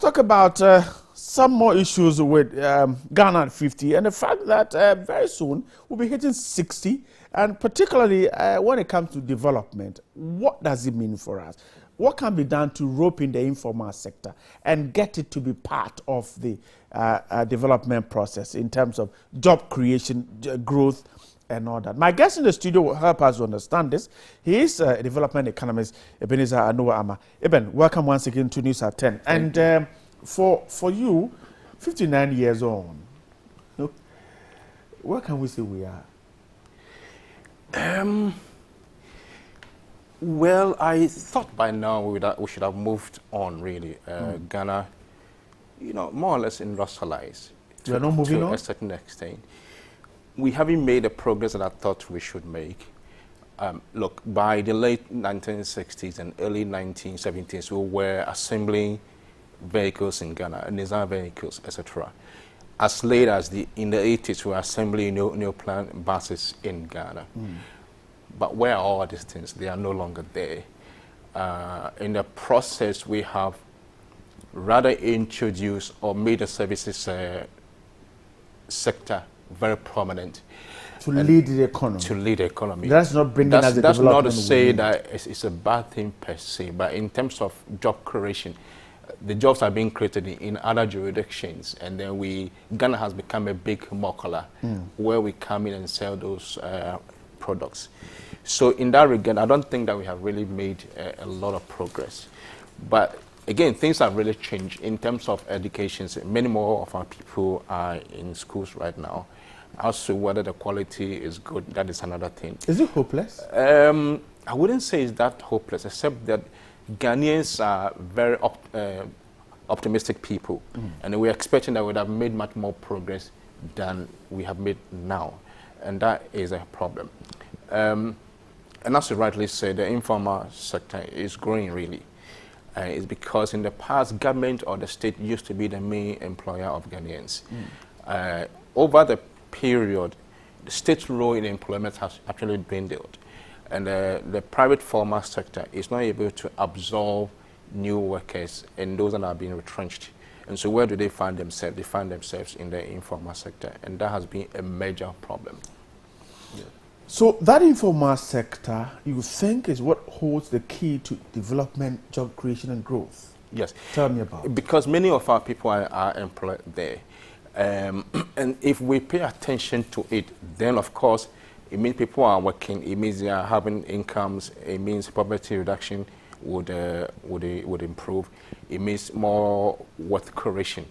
talk about some more issues with Ghana at 50 and the fact that very soon we'll be hitting 60, and particularly when it comes to development. What does it mean for us? What can be done to rope in the informal sector and get it to be part of the development process in terms of job creation, growth, and all that? My guest in the studio will help us to understand this. He is a development economist, Ebenezer Anoa-Ama. Eben, welcome once again to News at 10. And for you, 59 years on, look, where can we say we are? Well, I thought by now we should have moved on, really. Ghana, more or less industrialized. We are not moving on? To a certain extent. We haven't made the progress that I thought we should make. Look, by the late 1960s and early 1970s, we were assembling vehicles in Ghana, and design vehicles, etc. As late as in the 80s, we were assembling new plant buses in Ghana. But where are all these things? They are no longer there. In the process, we have rather introduced or made the services sector very prominent. To lead the economy. To lead the economy. That's not bringing us the development. That's not to say that it's a bad thing per se, but in terms of job creation, the jobs are being created in other jurisdictions, and then Ghana has become a big mokola where we come in and sell those products. So in that regard, I don't think that we have really made a lot of progress. But again, things have really changed in terms of education. Many more of our people are in schools right now. Also, whether the quality is good, that is another thing. Is it hopeless? I wouldn't say it's that hopeless, except that Ghanaians are very optimistic people, and we're expecting that we would have made much more progress than we have made now, and that is a problem. And as you rightly said, the informal sector is growing really. It's because in the past, government or the state used to be the main employer of Ghanaians. Over the period, the state's role in employment has actually dwindled. And the private formal sector is not able to absorb new workers and those that are being retrenched. And so where do they find themselves? They find themselves in the informal sector, and that has been a major problem. So that informal sector, you think, is what holds the key to development, job creation, and growth? Yes. Tell me about it. Because many of our people are employed there. And if we pay attention to it, then of course, it means people are working, it means they are having incomes, it means poverty reduction would improve, it means more wealth creation,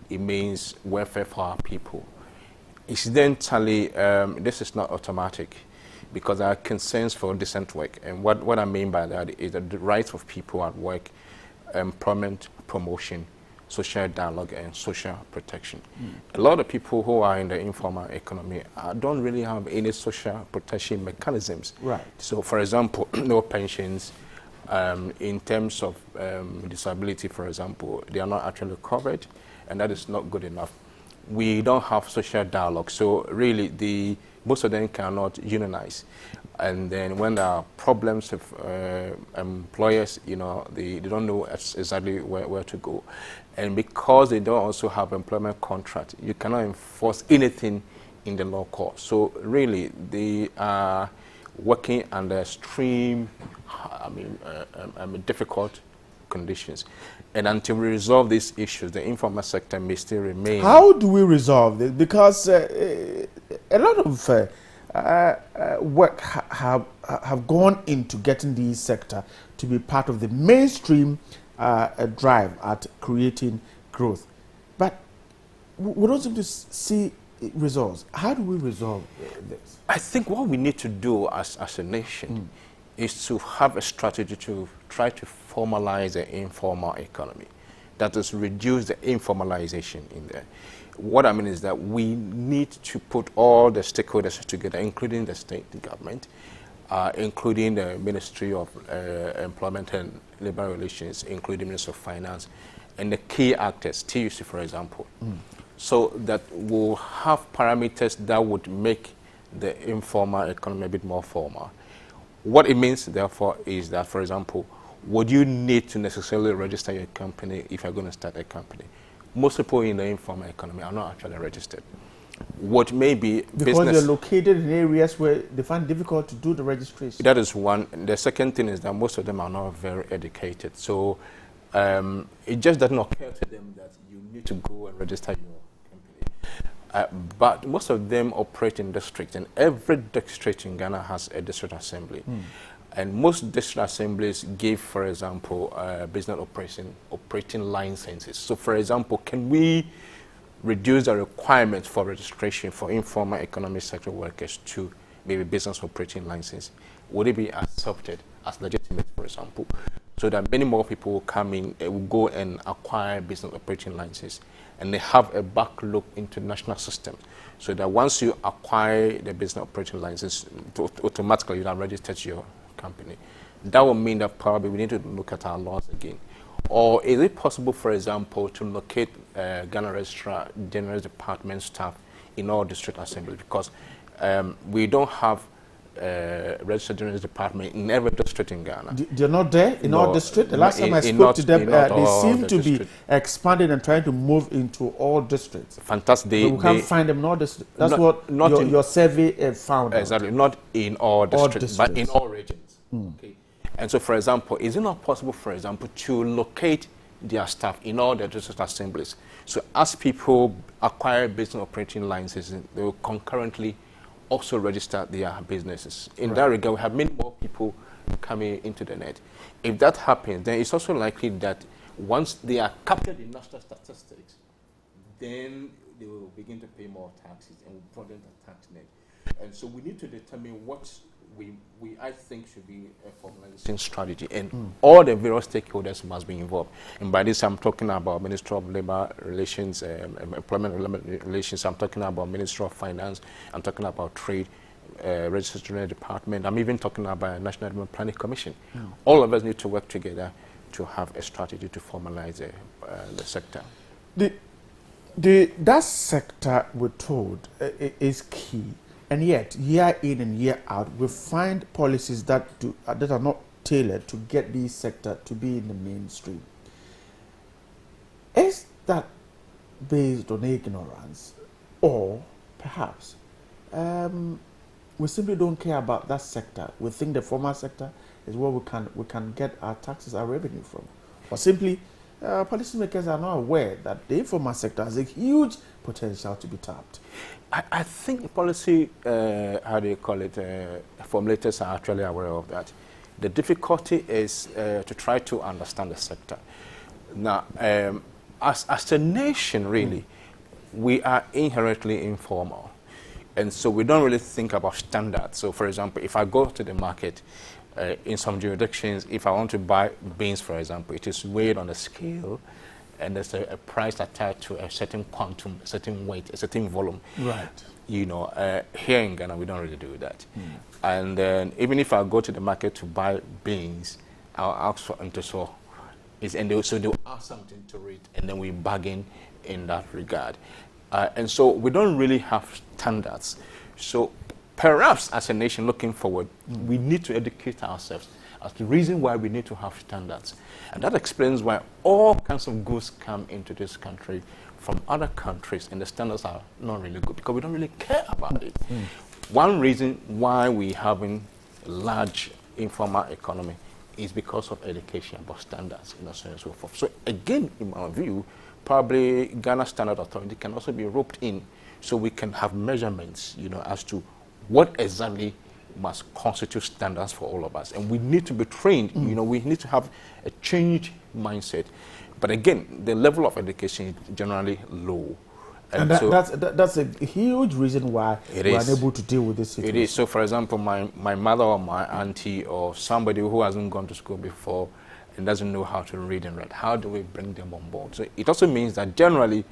it means welfare for our people. Incidentally, this is not automatic, because there are concerns for decent work. And what I mean by that is that the rights of people at work, employment, promotion, social dialogue, and social protection. A lot of people who are in the informal economy don't really have any social protection mechanisms. Right. So, for example, no pensions. In terms of disability, for example, they are not actually covered, and that is not good enough. We don't have social dialogue, so really most of them cannot unionize. And then when there are problems with employers, they don't know exactly where to go. And because they don't also have employment contract, you cannot enforce anything in the law court. So really, they are working under extreme, difficult conditions. And until we resolve these issues, the informal sector may still remain. How do we resolve this? Because a lot of work have gone into getting this sector to be part of the mainstream drive at creating growth. But we don't seem to see results. How do we resolve this? I think what we need to do as a nation is to have a strategy to try to formalize the informal economy. That is, reduce the informalization in there. What I mean is that we need to put all the stakeholders together, including the state government, including the Ministry of Employment and Labor Relations, including the Ministry of Finance, and the key actors, TUC, for example, so that we'll have parameters that would make the informal economy a bit more formal. What it means, therefore, is that, for example, would you need to necessarily register your company if you're going to start a company? Most people in the informal economy are not actually registered. What may be because they're located in areas where they find it difficult to do the registration. That is one. The second thing is that most of them are not very educated. So it just doesn't occur to them that you need to go and register your company. But most of them operate in districts, and every district in Ghana has a district assembly. And most district assemblies give, for example, business operating licenses. So, for example, can we reduce the requirements for registration for informal economic sector workers to maybe business operating license? Would it be accepted as legitimate, for example, so that many more people will come in, will go and acquire business operating license, and they have a backlook into the national system, so that once you acquire the business operating license, automatically you are registered to your company. That will mean that probably we need to look at our laws again. Or is it possible, for example, to locate Ghana Registrar General Department staff in all district assemblies? Because we don't have Register General Department in every district in Ghana. They're not there in all districts? The last time I spoke to them, they seem to be expanding and trying to move into all districts. Fantastic. We can't find them in all districts. That's what your survey found. Exactly. Not in all districts, but in all regions. Okay. And so, for example, is it not possible, for example, to locate their staff in all the district assemblies? So as people acquire business operating licenses, they will concurrently also register their businesses. In that regard, we have many more people coming into the net. If that happens, then it's also likely that once they are captured in national statistics, then they will begin to pay more taxes and will broaden the tax net. And so we need to determine what I think should be a formalization strategy, and all the various stakeholders must be involved. And by this, I'm talking about Ministry of Labor Relations, Employment Relations. I'm talking about Ministry of Finance. I'm talking about Trade, Register General Department. I'm even talking about National Development Planning Commission. All of us need to work together to have a strategy to formalize the sector. That sector, we're told, is key. And yet, year in and year out, we find policies that are not tailored to get this sector to be in the mainstream. Is that based on ignorance, or perhaps we simply don't care about that sector? We think the formal sector is where we can get our taxes, our revenue from, or simply policymakers are not aware that the informal sector has a huge potential to be tapped. I think policy, how do you call it, formulators are actually aware of that. The difficulty is to try to understand the sector. Now, as a nation, really, we are inherently informal. And so we don't really think about standards. So, for example, if I go to the market, in some jurisdictions, if I want to buy beans, for example, it is weighed on a scale, and there's a price attached to a certain quantum, a certain weight, a certain volume. Right. You know, here in Ghana, we don't really do that. And then even if I go to the market to buy beans, I'll ask for so they'll ask something to read, and then we bargain in that regard. And so we don't really have standards. So perhaps as a nation looking forward, we need to educate ourselves as the reason why we need to have standards. And that explains why all kinds of goods come into this country from other countries, and the standards are not really good because we don't really care about it. One reason why we having a large informal economy is because of education about standards, so on and so forth. So again, in my view, probably Ghana Standard Authority can also be roped in, so we can have measurements, as to what exactly must constitute standards for all of us. And we need to be trained, we need to have a changed mindset. But again, the level of education is generally low. And that's a huge reason why we're unable to deal with this situation. It is. So, for example, my mother or my auntie or somebody who hasn't gone to school before and doesn't know how to read and write, how do we bring them on board? So it also means that generally,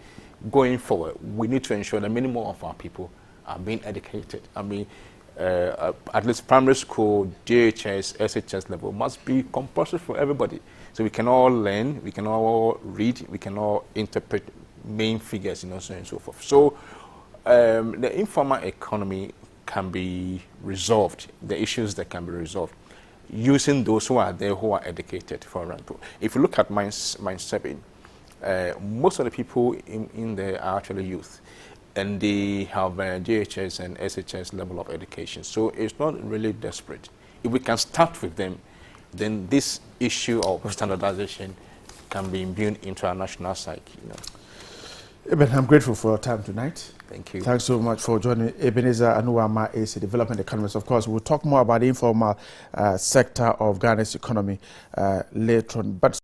going forward, we need to ensure that many more of our people are being educated. I mean, at least primary school, JHS, SHS level must be compulsory for everybody. So we can all learn, we can all read, we can all interpret main figures, so on and so forth. So the informal economy can be resolved, the issues that can be resolved. using those who are there who are educated, for example. If you look at Mine 7, most of the people in there are actually youth, and they have JHS and SHS level of education. So it's not really desperate. If we can start with them, then this issue of standardization can be imbued into our national psyche. Eben, I'm grateful for your time tonight. Thank you. Thanks so much for joining. Ebenezer Anuama is a development economist. Of course, we'll talk more about the informal sector of Ghana's economy later on. But